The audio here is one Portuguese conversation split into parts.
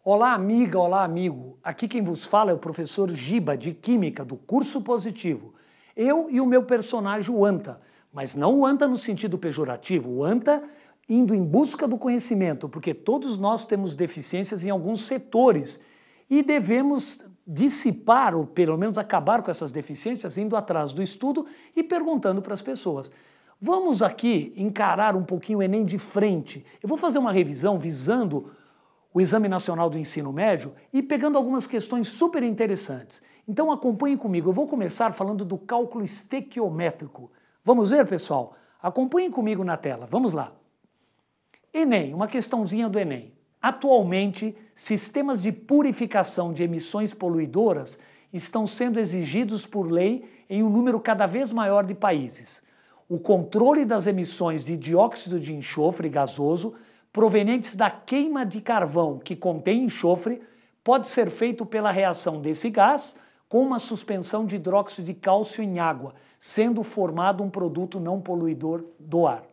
Olá, amiga, olá, amigo. Aqui quem vos fala é o professor Giba, de Química, do Curso Positivo. Eu e o meu personagem, o Anta, mas não o Anta no sentido pejorativo, o Anta indo em busca do conhecimento, porque todos nós temos deficiências em alguns setores e devemos dissipar, ou pelo menos acabar com essas deficiências, indo atrás do estudo e perguntando para as pessoas. Vamos aqui encarar um pouquinho o Enem de frente. Eu vou fazer uma revisão visando o Exame Nacional do Ensino Médio e pegando algumas questões super interessantes. Então acompanhem comigo, eu vou começar falando do cálculo estequiométrico. Vamos ver, pessoal? Acompanhem comigo na tela, vamos lá. Enem, uma questãozinha do Enem. Atualmente, sistemas de purificação de emissões poluidoras estão sendo exigidos por lei em um número cada vez maior de países. O controle das emissões de dióxido de enxofre gasoso provenientes da queima de carvão que contém enxofre pode ser feito pela reação desse gás com uma suspensão de hidróxido de cálcio em água, sendo formado um produto não poluidor do ar.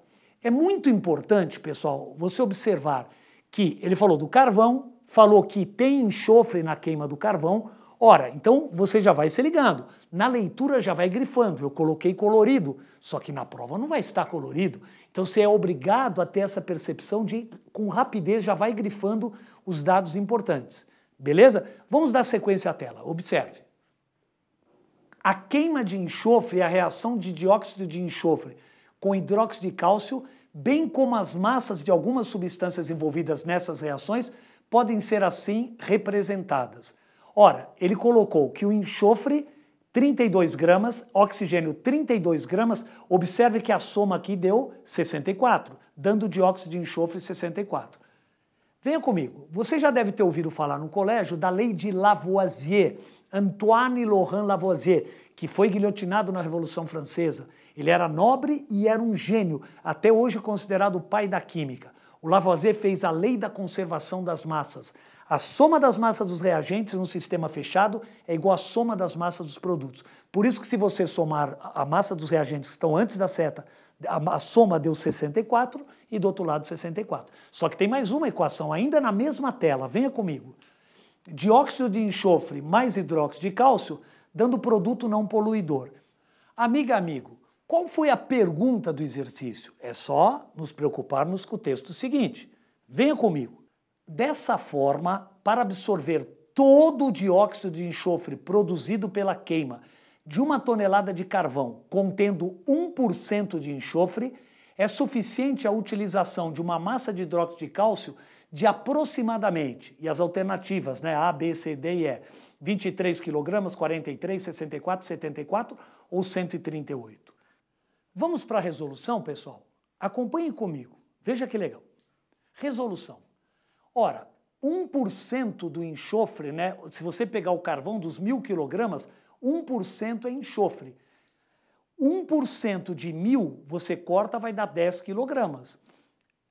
É muito importante, pessoal, você observar que ele falou do carvão, falou que tem enxofre na queima do carvão. Ora, então você já vai se ligando. Na leitura já vai grifando. Eu coloquei colorido, só que na prova não vai estar colorido. Então você é obrigado a ter essa percepção de, com rapidez, já vai grifando os dados importantes. Beleza? Vamos dar sequência à tela. Observe. A queima de enxofre e a reação de dióxido de enxofre com hidróxido de cálcio, bem como as massas de algumas substâncias envolvidas nessas reações, podem ser assim representadas. Ora, ele colocou que o enxofre, 32 gramas, oxigênio, 32 gramas, observe que a soma aqui deu 64, dando dióxido de enxofre 64. Venha comigo, você já deve ter ouvido falar no colégio da lei de Lavoisier, Antoine Laurent Lavoisier, que foi guilhotinado na Revolução Francesa. Ele era nobre e era um gênio, até hoje considerado o pai da química. O Lavoisier fez a lei da conservação das massas. A soma das massas dos reagentes num sistema fechado é igual à soma das massas dos produtos. Por isso que se você somar a massa dos reagentes que estão antes da seta, a soma deu 64 e do outro lado 64. Só que tem mais uma equação, ainda na mesma tela, venha comigo. Dióxido de enxofre mais hidróxido de cálcio, dando produto não poluidor. Amiga, amigo, qual foi a pergunta do exercício? É só nos preocuparmos com o texto seguinte. Venha comigo. Dessa forma, para absorver todo o dióxido de enxofre produzido pela queima de 1 tonelada de carvão contendo 1% de enxofre, é suficiente a utilização de uma massa de hidróxido de cálcio de aproximadamente, e as alternativas, né, A, B, C, D e E, 23 kg, 43, 64, 74 ou 138. Vamos para a resolução, pessoal? Acompanhem comigo. Veja que legal. Resolução. Ora, 1% do enxofre, né? Se você pegar o carvão dos 1.000 kg, 1% é enxofre. 1% de 1.000 você corta, vai dar 10 kg.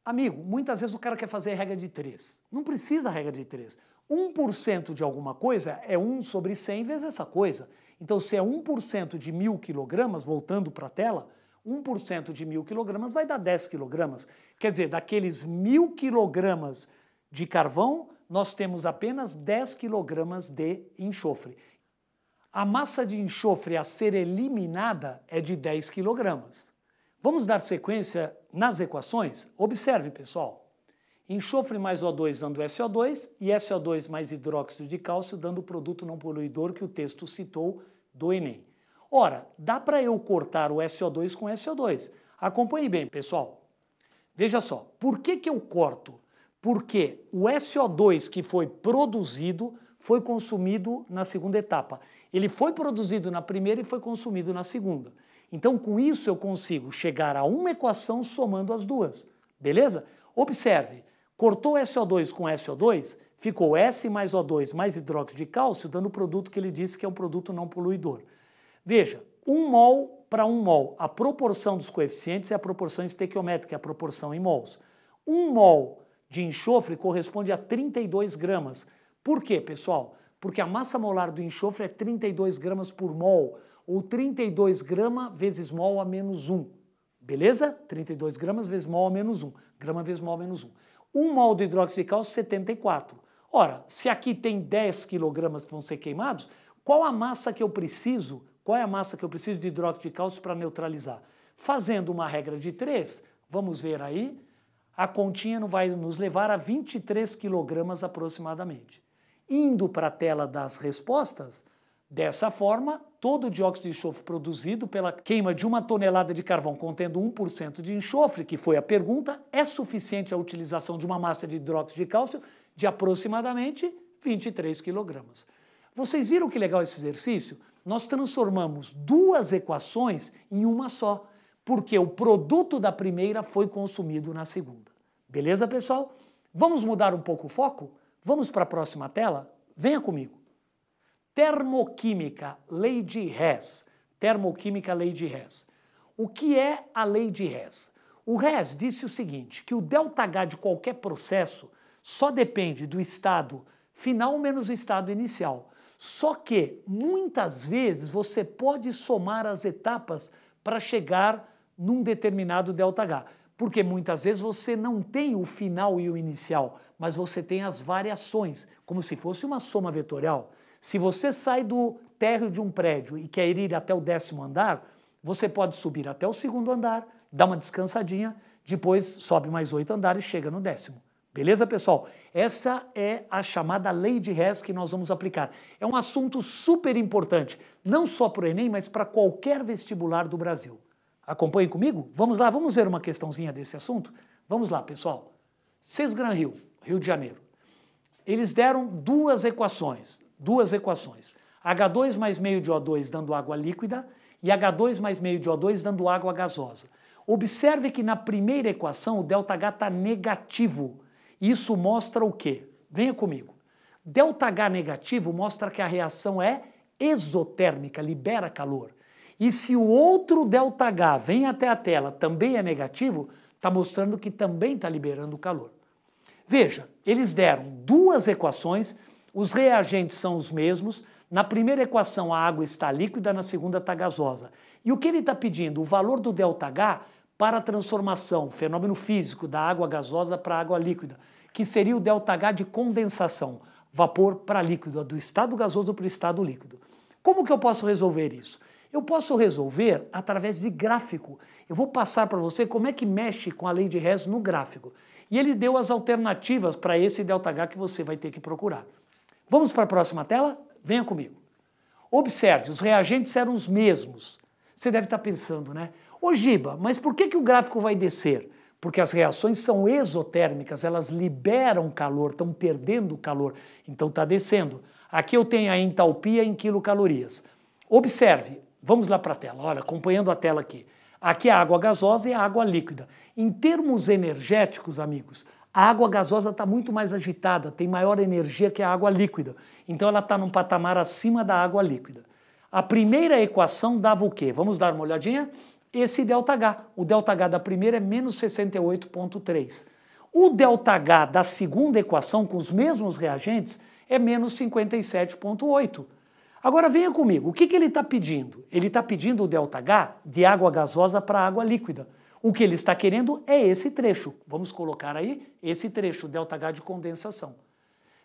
Amigo, muitas vezes o cara quer fazer a regra de 3. Não precisa a regra de 3. 1% de alguma coisa é 1 sobre 100 vezes essa coisa. Então, se é 1% de 1.000 kg, voltando para a tela, 1% de 1.000 kg vai dar 10 kg. Quer dizer, daqueles 1.000 kg de carvão, nós temos apenas 10 kg de enxofre. A massa de enxofre a ser eliminada é de 10 kg. Vamos dar sequência nas equações? Observe, pessoal. Enxofre mais O2 dando SO2 e SO2 mais hidróxido de cálcio dando o produto não poluidor que o texto citou do Enem. Ora, dá para eu cortar o SO2 com SO2. Acompanhe bem, pessoal. Veja só, por que eu corto? Porque o SO2 que foi produzido foi consumido na segunda etapa. Ele foi produzido na primeira e foi consumido na segunda. Então, com isso, eu consigo chegar a uma equação somando as duas. Beleza? Observe, cortou SO2 com SO2, ficou S mais O2 mais hidróxido de cálcio, dando o produto que ele disse que é um produto não poluidor. Veja, 1 mol para 1 mol. A proporção dos coeficientes é a proporção estequiométrica, é a proporção em mols. 1 mol de enxofre corresponde a 32 gramas. Por quê, pessoal? Porque a massa molar do enxofre é 32 gramas por mol, ou 32 gramas vezes mol a menos 1. Beleza? 32 gramas vezes mol a menos 1. Grama vezes mol a menos 1. 1 mol de hidróxido de cálcio, 74. Ora, se aqui tem 10 quilogramas que vão ser queimados, qual a massa que eu preciso, qual é a massa que eu preciso de hidróxido de cálcio para neutralizar? Fazendo uma regra de 3, vamos ver aí, a continha vai nos levar a 23 quilogramas aproximadamente. Indo para a tela das respostas, dessa forma, todo o dióxido de enxofre produzido pela queima de 1 tonelada de carvão contendo 1% de enxofre, que foi a pergunta, é suficiente a utilização de uma massa de hidróxido de cálcio de aproximadamente 23 quilogramas. Vocês viram que legal esse exercício? Nós transformamos duas equações em uma só, porque o produto da primeira foi consumido na segunda. Beleza, pessoal? Vamos mudar um pouco o foco? Vamos para a próxima tela? Venha comigo. Termoquímica, lei de Hess. Termoquímica, lei de Hess. O que é a lei de Hess? O Hess disse o seguinte, que o ΔH de qualquer processo só depende do estado final menos o estado inicial. Só que, muitas vezes, você pode somar as etapas para chegar num determinado ΔH. Porque muitas vezes você não tem o final e o inicial, mas você tem as variações, como se fosse uma soma vetorial. Se você sai do térreo de um prédio e quer ir até o 10º andar, você pode subir até o 2º andar, dar uma descansadinha, depois sobe mais 8 andares e chega no 10º. Beleza, pessoal? Essa é a chamada lei de Hess que nós vamos aplicar. É um assunto super importante, não só para o Enem, mas para qualquer vestibular do Brasil. Acompanhem comigo? Vamos lá, vamos ver uma questãozinha desse assunto? Vamos lá, pessoal. Sesgran Rio, Rio de Janeiro. Eles deram duas equações. H2 mais meio de O2 dando água líquida e H2 mais meio de O2 dando água gasosa. Observe que na primeira equação o ΔH está negativo. Isso mostra o quê? Venha comigo. ΔH negativo mostra que a reação é exotérmica, libera calor. E se o outro ΔH vem até a tela também é negativo, está mostrando que também está liberando calor. Veja, eles deram duas equações, os reagentes são os mesmos, na primeira equação a água está líquida, na segunda está gasosa. E o que ele está pedindo? O valor do ΔH para a transformação, fenômeno físico, da água gasosa para a água líquida, que seria o ΔH de condensação, vapor para líquido, do estado gasoso para o estado líquido. Como que eu posso resolver isso? Eu posso resolver através de gráfico. Eu vou passar para você como é que mexe com a lei de Hess no gráfico. E ele deu as alternativas para esse ΔH que você vai ter que procurar. Vamos para a próxima tela? Venha comigo. Observe, os reagentes eram os mesmos. Você deve estar pensando, né? Ô Giba, mas por que o gráfico vai descer? Porque as reações são exotérmicas, elas liberam calor, estão perdendo calor, então está descendo. Aqui eu tenho a entalpia em quilocalorias. Observe, vamos lá para a tela, olha, acompanhando a tela aqui. Aqui é a água gasosa e a água líquida. Em termos energéticos, amigos, a água gasosa está muito mais agitada, tem maior energia que a água líquida. Então ela está num patamar acima da água líquida. A primeira equação dava o quê? Vamos dar uma olhadinha? Esse ΔH. O ΔH da primeira é menos 68,3. O ΔH da segunda equação, com os mesmos reagentes, é menos 57,8. Agora venha comigo, o que ele está pedindo? Ele está pedindo o ΔH de água gasosa para água líquida. O que ele está querendo é esse trecho. Vamos colocar aí esse trecho, ΔH de condensação.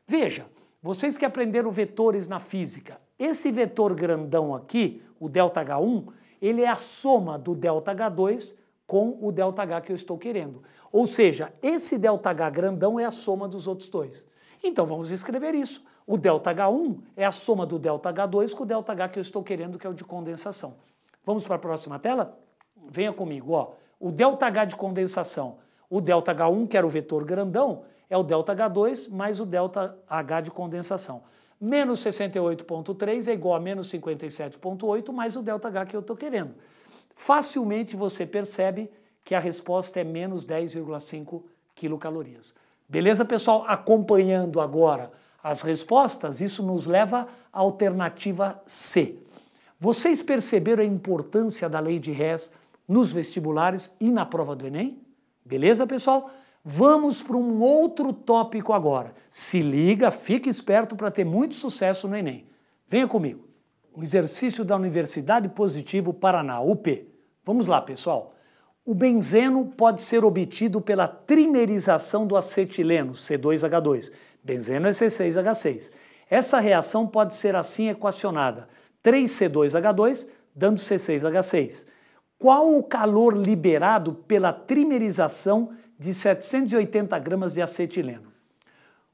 Veja, vocês que aprenderam vetores na física, esse vetor grandão aqui, o ΔH1, ele é a soma do ΔH2 com o ΔH que eu estou querendo. Ou seja, esse ΔH grandão é a soma dos outros dois. Então vamos escrever isso. O ΔH1 é a soma do ΔH2 com o ΔH que eu estou querendo, que é o de condensação. Vamos para a próxima tela? Venha comigo, ó. O ΔH de condensação, o ΔH1, que era o vetor grandão, é o ΔH2 mais o ΔH de condensação. Menos 68,3 é igual a menos 57,8 mais o ΔH que eu estou querendo. Facilmente você percebe que a resposta é menos 10,5 quilocalorias. Beleza, pessoal? Acompanhando agora as respostas, isso nos leva à alternativa C. Vocês perceberam a importância da lei de Hess nos vestibulares e na prova do Enem? Beleza, pessoal? Vamos para um outro tópico agora. Se liga, fique esperto para ter muito sucesso no Enem. Venha comigo. Um exercício da Universidade Positivo Paraná, UP. Vamos lá, pessoal. O benzeno pode ser obtido pela trimerização do acetileno, C2H2, Benzeno é C6H6. Essa reação pode ser assim equacionada: 3C2H2 dando C6H6. Qual o calor liberado pela trimerização de 780 gramas de acetileno?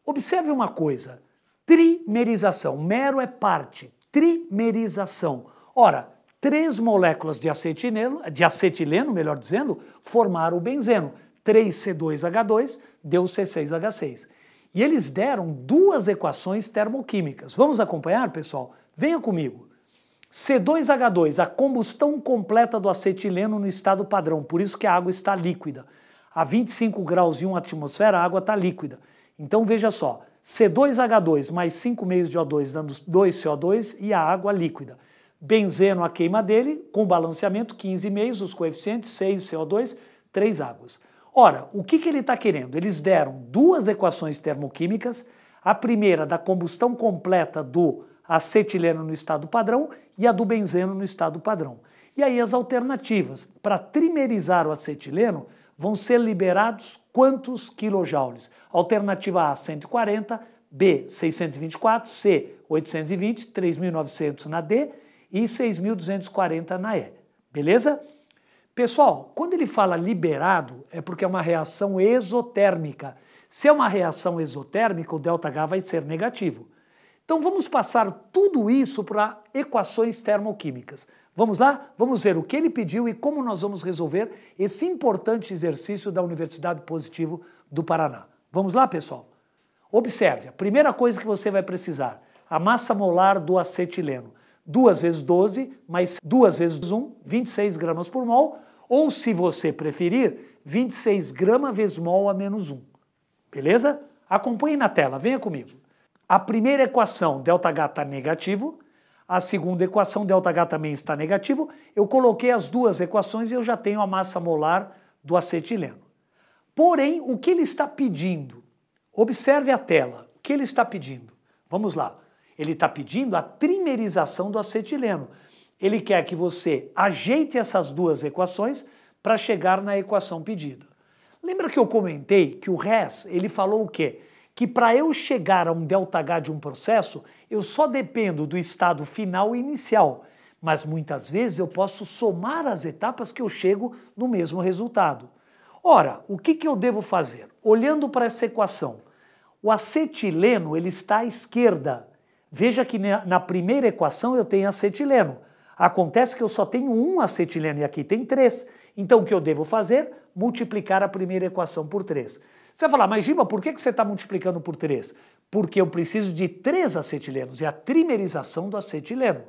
Observe uma coisa, trimerização, mero é parte, trimerização. Ora, 3 moléculas de acetileno, melhor dizendo, formaram o benzeno. 3C2H2 deu C6H6. E eles deram duas equações termoquímicas. Vamos acompanhar, pessoal? Venha comigo. C2H2, a combustão completa do acetileno no estado padrão, por isso que a água está líquida. A 25 graus e 1 atmosfera, a água está líquida. Então veja só, C2H2 mais 5 meios de O2 dando 2 CO2 e a água líquida. Benzeno, a queima dele, com balanceamento, 15 meios, os coeficientes, 6 CO2, 3 águas. Ora, o que ele está querendo? Eles deram duas equações termoquímicas, a primeira da combustão completa do acetileno no estado padrão e a do benzeno no estado padrão. E aí as alternativas para trimerizar o acetileno vão ser liberados quantos quilojoules? Alternativa A, 140, B, 624, C, 820, 3.900 na D e 6.240 na E. Beleza? Pessoal, quando ele fala liberado, é porque é uma reação exotérmica. Se é uma reação exotérmica, o ΔH vai ser negativo. Então vamos passar tudo isso para equações termoquímicas. Vamos lá? Vamos ver o que ele pediu e como nós vamos resolver esse importante exercício da Universidade Positivo do Paraná. Vamos lá, pessoal? Observe, a primeira coisa que você vai precisar, a massa molar do acetileno. 2 vezes 12 mais 2 vezes 1, 26 gramas por mol, ou se você preferir, 26 gramas vezes mol a menos 1. Beleza? Acompanhe na tela, venha comigo. A primeira equação, ΔH está negativo, a segunda equação, ΔH também está negativo. Eu coloquei as duas equações e eu já tenho a massa molar do acetileno. Porém, o que ele está pedindo? Observe a tela. O que ele está pedindo? Vamos lá. Ele está pedindo a trimerização do acetileno. Ele quer que você ajeite essas duas equações para chegar na equação pedida. Lembra que eu comentei que o Hess, ele falou o quê? Que para eu chegar a um ΔH de um processo, eu só dependo do estado final e inicial, mas muitas vezes eu posso somar as etapas que eu chego no mesmo resultado. Ora, o que eu devo fazer? Olhando para essa equação, o acetileno ele está à esquerda. Veja que na primeira equação eu tenho acetileno. Acontece que eu só tenho um acetileno e aqui tem 3. Então o que eu devo fazer? Multiplicar a primeira equação por 3. Você vai falar, mas Giba, por que você está multiplicando por 3? Porque eu preciso de 3 acetilenos, é a trimerização do acetileno.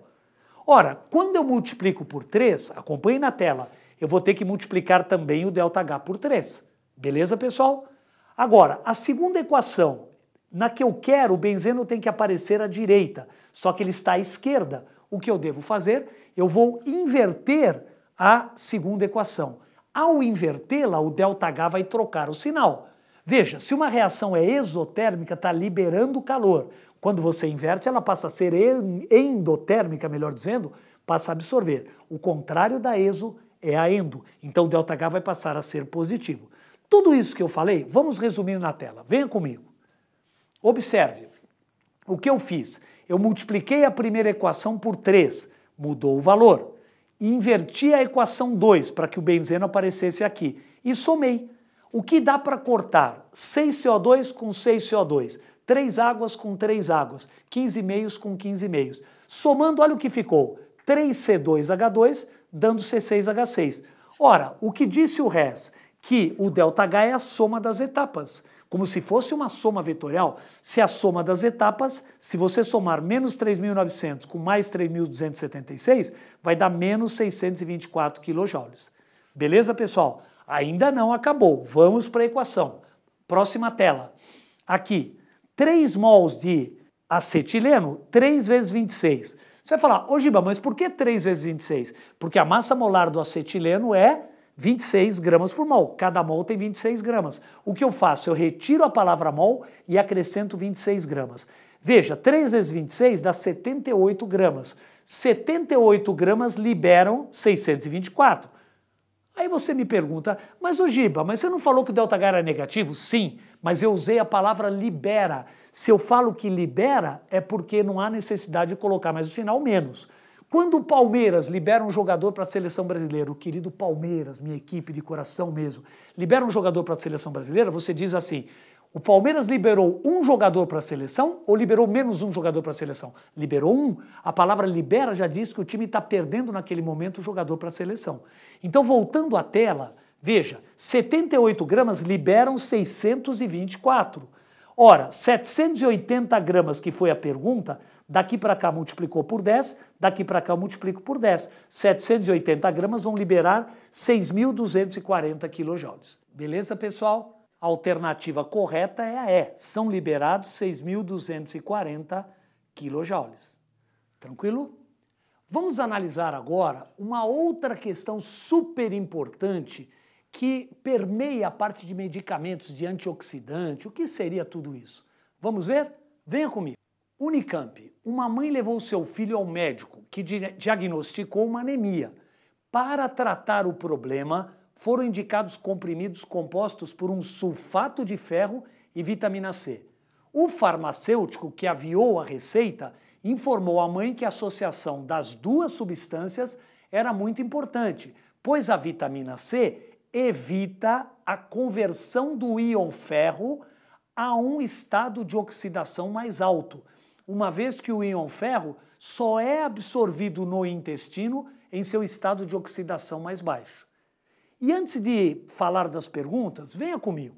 Ora, quando eu multiplico por 3, acompanhe na tela, eu vou ter que multiplicar também o ΔH por 3. Beleza, pessoal? Agora, a segunda equação, na que eu quero, o benzeno tem que aparecer à direita, só que ele está à esquerda. O que eu devo fazer? Eu vou inverter a segunda equação. Ao invertê-la, o ΔH vai trocar o sinal. Veja, se uma reação é exotérmica, está liberando calor. Quando você inverte, ela passa a ser endotérmica, melhor dizendo, passa a absorver. O contrário da exo é a endo. Então o ΔH vai passar a ser positivo. Tudo isso que eu falei, vamos resumir na tela. Venha comigo. Observe. O que eu fiz? Eu multipliquei a primeira equação por 3, mudou o valor. Inverti a equação 2 para que o benzeno aparecesse aqui e somei. O que dá para cortar? 6CO2 com 6CO2, 3 águas com 3 águas, 15 meios com 15 meios. Somando, olha o que ficou, 3C2H2 dando C6H6. Ora, o que disse o Hess? Que o ΔH é a soma das etapas, como se fosse uma soma vetorial. Se a soma das etapas, se você somar menos 3.900 com mais 3.276, vai dar menos 624 quilojoules. Beleza, pessoal? Ainda não acabou. Vamos para a equação. Próxima tela. Aqui, 3 mols de acetileno, 3 vezes 26. Você vai falar, ô Giba, mas por que 3 vezes 26? Porque a massa molar do acetileno é 26 gramas por mol. Cada mol tem 26 gramas. O que eu faço? Eu retiro a palavra mol e acrescento 26 gramas. Veja, 3 vezes 26 dá 78 gramas. 78 gramas liberam 624. Aí você me pergunta, mas ô Giba, mas você não falou que o ΔH era negativo? Sim, mas eu usei a palavra libera. Se eu falo que libera, é porque não há necessidade de colocar mais o sinal menos. Quando o Palmeiras libera um jogador para a seleção brasileira, o querido Palmeiras, minha equipe de coração mesmo, libera um jogador para a seleção brasileira, você diz assim: o Palmeiras liberou um jogador para a seleção ou liberou menos um jogador para a seleção? Liberou um. A palavra libera já diz que o time está perdendo naquele momento o jogador para a seleção. Então, voltando à tela, veja, 78 gramas liberam 624. Ora, 780 gramas, que foi a pergunta, daqui para cá multiplicou por 10, daqui para cá multiplico por 10. 780 gramas vão liberar 6.240 quilojoules. Beleza, pessoal? A alternativa correta é a E. São liberados 6.240 quilojoules. Tranquilo? Vamos analisar agora uma outra questão super importante que permeia a parte de medicamentos, de antioxidante. O que seria tudo isso? Vamos ver? Venha comigo. Unicamp. Uma mãe levou seu filho ao médico que diagnosticou uma anemia. Para tratar o problema, foram indicados comprimidos compostos por um sulfato de ferro e vitamina C. O farmacêutico que aviou a receita informou à mãe que a associação das duas substâncias era muito importante, pois a vitamina C evita a conversão do íon ferro a um estado de oxidação mais alto, uma vez que o íon ferro só é absorvido no intestino em seu estado de oxidação mais baixo. E antes de falar das perguntas, venha comigo.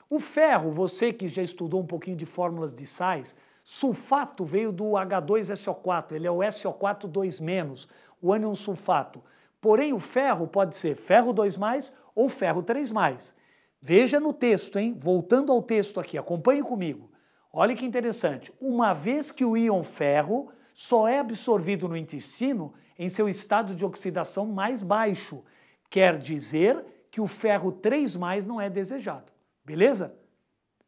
O ferro, você que já estudou um pouquinho de fórmulas de sais, sulfato veio do H2SO4, ele é o SO4 2-, o ânion sulfato. Porém, o ferro pode ser ferro 2+, ou ferro 3+. Veja no texto, hein? Voltando ao texto aqui, acompanhe comigo. Olha que interessante. Uma vez que o íon ferro só é absorvido no intestino em seu estado de oxidação mais baixo, quer dizer que o ferro 3+ não é desejado. Beleza?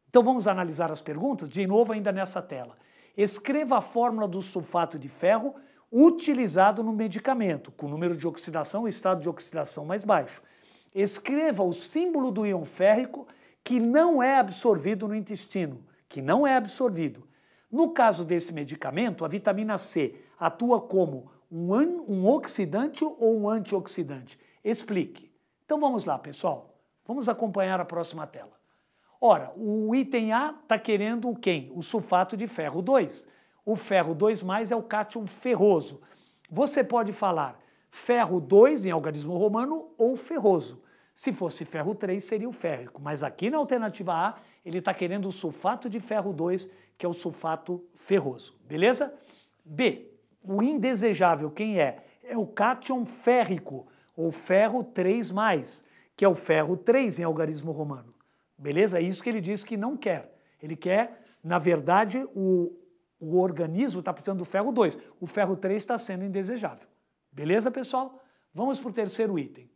Então vamos analisar as perguntas, de novo ainda nessa tela. Escreva a fórmula do sulfato de ferro utilizado no medicamento, com número de oxidação e estado de oxidação mais baixo. Escreva o símbolo do íon férrico que não é absorvido no intestino, que não é absorvido. No caso desse medicamento, a vitamina C atua como um oxidante ou um antioxidante? Explique. Então vamos lá, pessoal. Vamos acompanhar a próxima tela. Ora, o item A está querendo quem? O sulfato de ferro 2. O ferro 2+ é o cátion ferroso. Você pode falar ferro 2 em algarismo romano ou ferroso. Se fosse ferro 3, seria o férrico. Mas aqui na alternativa A, ele está querendo o sulfato de ferro 2, que é o sulfato ferroso. Beleza? B. O indesejável, quem é? É o cátion férrico, ou ferro 3+, que é o ferro 3 em algarismo romano. Beleza? É isso que ele diz que não quer. Ele quer, na verdade, o organismo está precisando do ferro 2. O ferro 3 está sendo indesejável. Beleza, pessoal? Vamos para o terceiro item.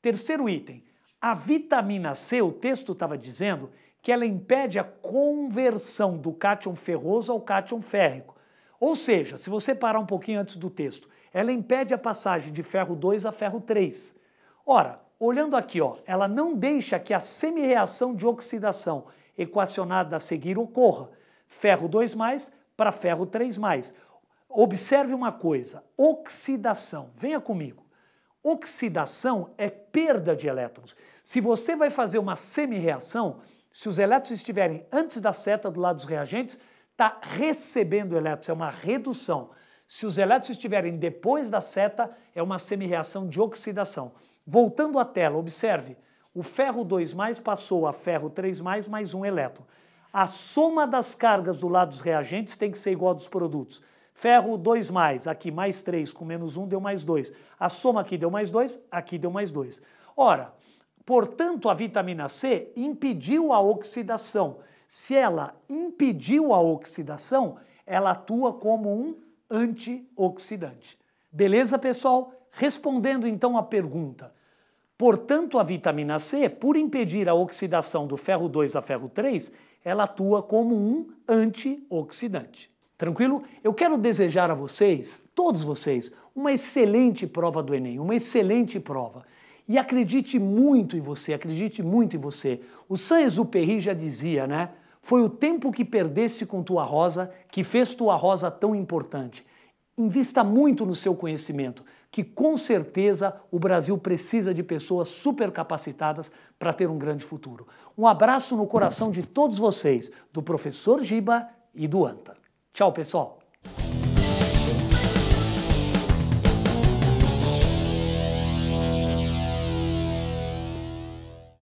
Terceiro item. A vitamina C, o texto estava dizendo que ela impede a conversão do cátion ferroso ao cátion férrico. Ou seja, se você parar um pouquinho antes do texto, ela impede a passagem de ferro 2 a ferro 3. Ora, olhando aqui, ó, ela não deixa que a semi-reação de oxidação equacionada a seguir ocorra. Ferro 2+ para ferro 3+. Observe uma coisa, oxidação. Venha comigo. Oxidação é perda de elétrons. Se você vai fazer uma semi-reação, se os elétrons estiverem antes da seta do lado dos reagentes, está recebendo elétrons, é uma redução. Se os elétrons estiverem depois da seta, é uma semi-reação de oxidação. Voltando à tela, observe, o ferro 2+ passou a ferro 3+ mais um elétron. A soma das cargas do lado dos reagentes tem que ser igual a dos produtos. Ferro 2+, aqui mais 3 com menos 1 deu mais 2. A soma aqui deu mais 2, aqui deu mais 2. Ora, portanto, a vitamina C impediu a oxidação. Se ela impediu a oxidação, ela atua como um antioxidante. Beleza, pessoal? Respondendo então à pergunta. Portanto, a vitamina C, por impedir a oxidação do ferro 2 a ferro 3, ela atua como um antioxidante. Tranquilo? Eu quero desejar a vocês, todos vocês, uma excelente prova do Enem, uma excelente prova. E acredite muito em você, acredite muito em você. O Saint-Exupéry já dizia, né? Foi o tempo que perdeste com tua rosa que fez tua rosa tão importante. Invista muito no seu conhecimento, que com certeza o Brasil precisa de pessoas super capacitadas para ter um grande futuro. Um abraço no coração de todos vocês, do professor Giba e do Anta. Tchau, pessoal!